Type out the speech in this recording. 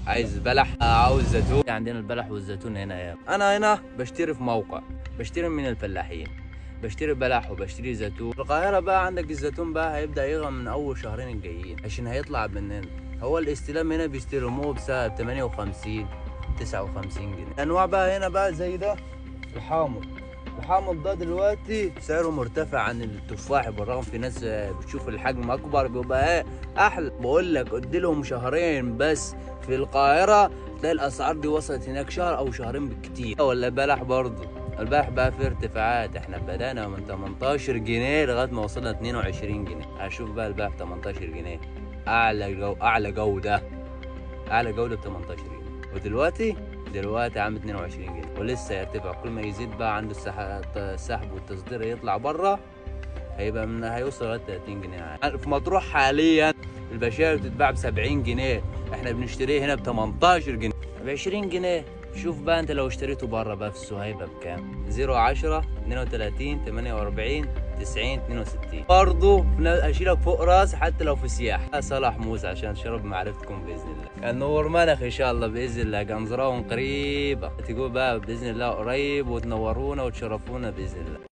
عايز بلح، عاوز زيتون. عندنا البلح والزيتون هنا يا انا هنا بشتري في موقع، بشتري من الفلاحين، بشتري بلح وبشتري زيتون. في القاهرة بقى عندك الزيتون بقى هيبدأ يغلى من أول شهرين الجايين عشان هيطلع مننا. هو الاستلام هنا بيستلموه بسعر 58 59 جنيه. أنواع بقى هنا بقى زي ده الحامض. الحامض ده دلوقتي سعره مرتفع عن التفاح، بالرغم في ناس بتشوف الحجم أكبر بيبقى أحلى. بقول لك ادي لهم شهرين بس في القاهرة تلاقي الأسعار دي وصلت هناك شهر أو شهرين بالكتير. ولا بلح برضه، البلح بقى في ارتفاعات. احنا بدأنا من 18 جنيه لغاية ما وصلنا 22 جنيه. هشوف بقى البلح 18 جنيه أعلى جودة، أعلى جودة ب 18 جنيه. دلوقتي عام 22 جنيه ولسه يرتفع. كل ما يزيد بقى عنده السحب والتصدير يطلع بره هيوصل لغاية 30 جنيه. في مطروح حاليا البشاير بتتباع ب 70 جنيه، احنا بنشتريه هنا ب 18 جنيه، ب 20 جنيه. شوف بقى انت لو اشتريته بره بقى في السوق هيبقى بكام؟ 010 32 48 90 62. برضه اشيلك فوق راسي حتى لو في سياح. صلاح موسى عشان شرب معرفتكم باذن الله. كان نور منخ ان شاء الله باذن الله، قنزراهم قريبه. تقول بقى باذن الله قريب وتنورونا وتشرفونا باذن الله.